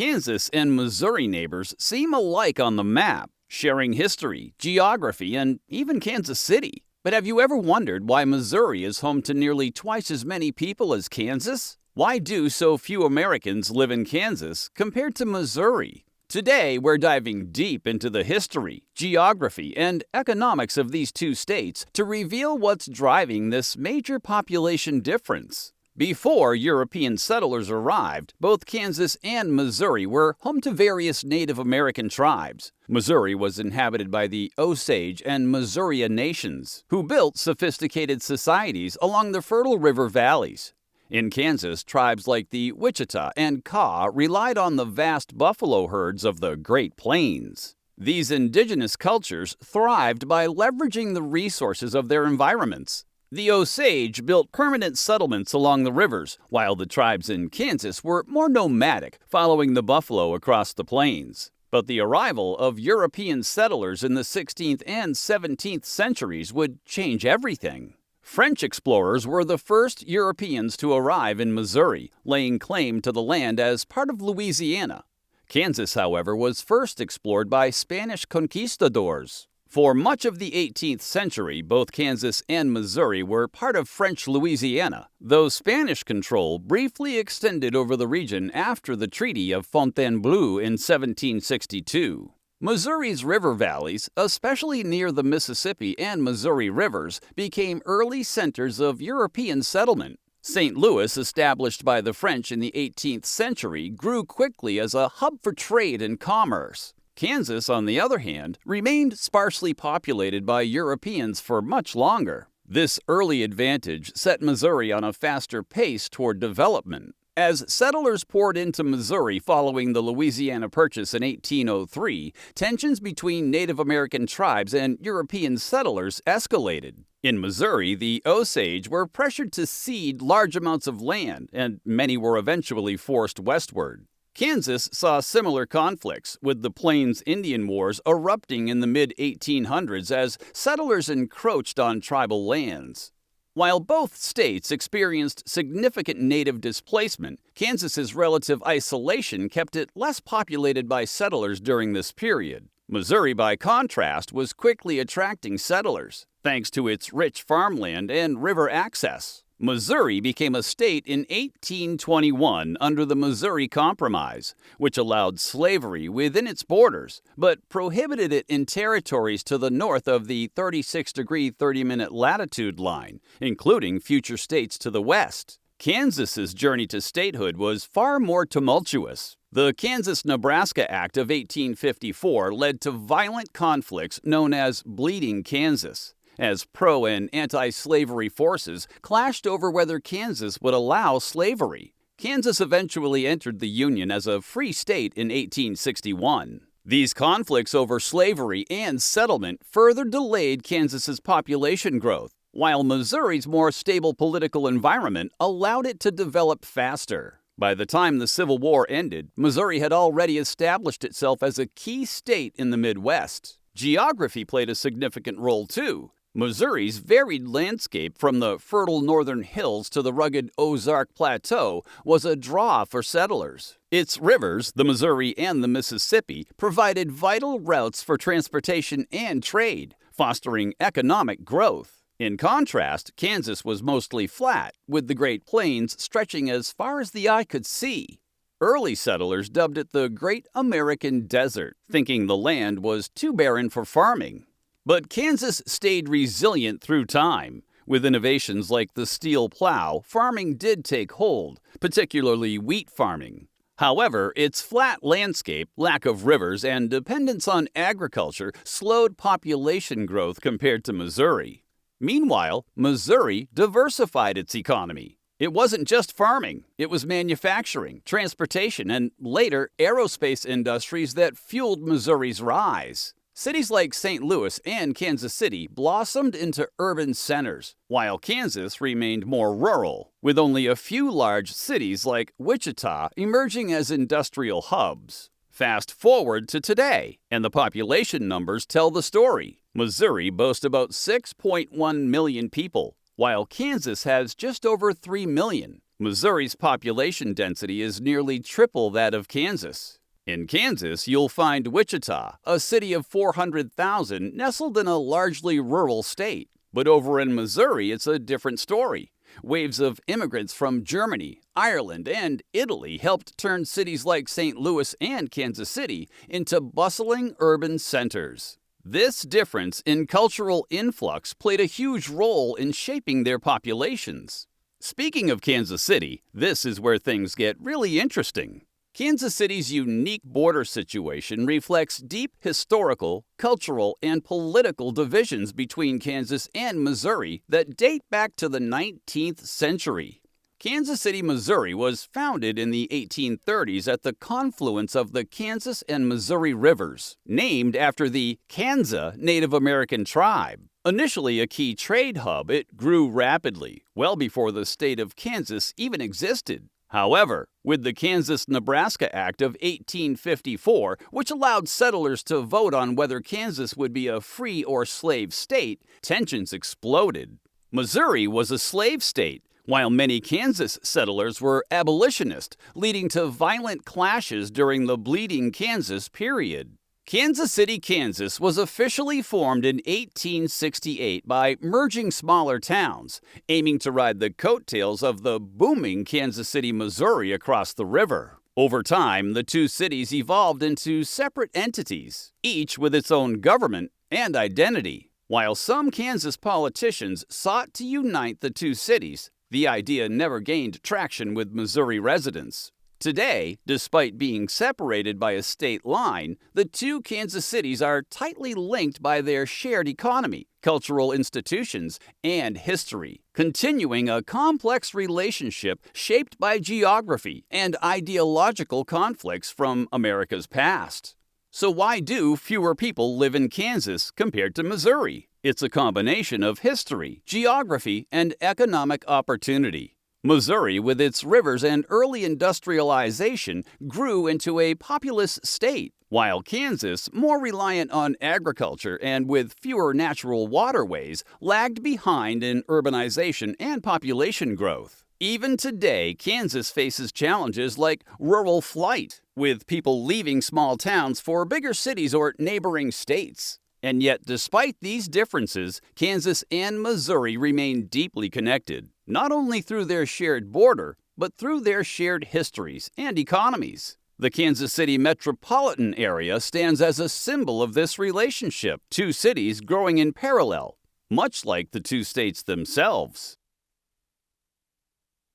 Kansas and Missouri neighbors seem alike on the map, sharing history, geography, and even Kansas City. But have you ever wondered why Missouri is home to nearly twice as many people as Kansas? Why do so few Americans live in Kansas compared to Missouri? Today, we're diving deep into the history, geography, and economics of these two states to reveal what's driving this major population difference. Before European settlers arrived, both Kansas and Missouri were home to various Native American tribes. Missouri was inhabited by the Osage and Missouria nations, who built sophisticated societies along the fertile river valleys. In Kansas, tribes like the Wichita and Kaw relied on the vast buffalo herds of the Great Plains. These indigenous cultures thrived by leveraging the resources of their environments. The Osage built permanent settlements along the rivers, while the tribes in Kansas were more nomadic, following the buffalo across the plains. But the arrival of European settlers in the 16th and 17th centuries would change everything. French explorers were the first Europeans to arrive in Missouri, laying claim to the land as part of Louisiana. Kansas, however, was first explored by Spanish conquistadors. For much of the 18th century, both Kansas and Missouri were part of French Louisiana, though Spanish control briefly extended over the region after the Treaty of Fontainebleau in 1762. Missouri's river valleys, especially near the Mississippi and Missouri rivers, became early centers of European settlement. St. Louis, established by the French in the 18th century, grew quickly as a hub for trade and commerce. Kansas, on the other hand, remained sparsely populated by Europeans for much longer. This early advantage set Missouri on a faster pace toward development. As settlers poured into Missouri following the Louisiana Purchase in 1803, tensions between Native American tribes and European settlers escalated. In Missouri, the Osage were pressured to cede large amounts of land, and many were eventually forced westward. Kansas saw similar conflicts, with the Plains Indian Wars erupting in the mid-1800s as settlers encroached on tribal lands. While both states experienced significant native displacement, Kansas's relative isolation kept it less populated by settlers during this period. Missouri, by contrast, was quickly attracting settlers, thanks to its rich farmland and river access. Missouri became a state in 1821 under the Missouri Compromise, which allowed slavery within its borders, but prohibited it in territories to the north of the 36-degree 30-minute latitude line, including future states to the west. Kansas's journey to statehood was far more tumultuous. The Kansas-Nebraska Act of 1854 led to violent conflicts known as Bleeding Kansas, as pro- and anti-slavery forces clashed over whether Kansas would allow slavery. Kansas eventually entered the Union as a free state in 1861. These conflicts over slavery and settlement further delayed Kansas's population growth, while Missouri's more stable political environment allowed it to develop faster. By the time the Civil War ended, Missouri had already established itself as a key state in the Midwest. Geography played a significant role, too. Missouri's varied landscape, from the fertile northern hills to the rugged Ozark Plateau, was a draw for settlers. Its rivers, the Missouri and the Mississippi, provided vital routes for transportation and trade, fostering economic growth. In contrast, Kansas was mostly flat, with the Great Plains stretching as far as the eye could see. Early settlers dubbed it the Great American Desert, thinking the land was too barren for farming. But Kansas stayed resilient through time. With innovations like the steel plow, farming did take hold, particularly wheat farming. However, its flat landscape, lack of rivers, and dependence on agriculture slowed population growth compared to Missouri. Meanwhile, Missouri diversified its economy. It wasn't just farming, it was manufacturing, transportation, and later aerospace industries that fueled Missouri's rise. Cities like St. Louis and Kansas City blossomed into urban centers, while Kansas remained more rural, with only a few large cities like Wichita emerging as industrial hubs. Fast forward to today, and the population numbers tell the story. Missouri boasts about 6.1 million people, while Kansas has just over 3 million. Missouri's population density is nearly triple that of Kansas. In Kansas, you'll find Wichita, a city of 400,000 nestled in a largely rural state. But over in Missouri, it's a different story. Waves of immigrants from Germany, Ireland, and Italy helped turn cities like St. Louis and Kansas City into bustling urban centers. This difference in cultural influx played a huge role in shaping their populations. Speaking of Kansas City, this is where things get really interesting. Kansas City's unique border situation reflects deep historical, cultural, and political divisions between Kansas and Missouri that date back to the 19th century. Kansas City, Missouri was founded in the 1830s at the confluence of the Kansas and Missouri rivers, named after the Kansa Native American tribe. Initially a key trade hub, it grew rapidly, well before the state of Kansas even existed. However, with the Kansas-Nebraska Act of 1854, which allowed settlers to vote on whether Kansas would be a free or slave state, tensions exploded. Missouri was a slave state, while many Kansas settlers were abolitionist, leading to violent clashes during the Bleeding Kansas period. Kansas City, Kansas was officially formed in 1868 by merging smaller towns, aiming to ride the coattails of the booming Kansas City, Missouri across the river. Over time, the two cities evolved into separate entities, each with its own government and identity. While some Kansas politicians sought to unite the two cities, the idea never gained traction with Missouri residents. Today, despite being separated by a state line, the two Kansas cities are tightly linked by their shared economy, cultural institutions, and history, continuing a complex relationship shaped by geography and ideological conflicts from America's past. So why do fewer people live in Kansas compared to Missouri? It's a combination of history, geography, and economic opportunity. Missouri, with its rivers and early industrialization, grew into a populous state, while Kansas, more reliant on agriculture and with fewer natural waterways, lagged behind in urbanization and population growth. Even today, Kansas faces challenges like rural flight, with people leaving small towns for bigger cities or neighboring states. And yet, despite these differences, Kansas and Missouri remain deeply connected, not only through their shared border, but through their shared histories and economies. The Kansas City metropolitan area stands as a symbol of this relationship, two cities growing in parallel, much like the two states themselves.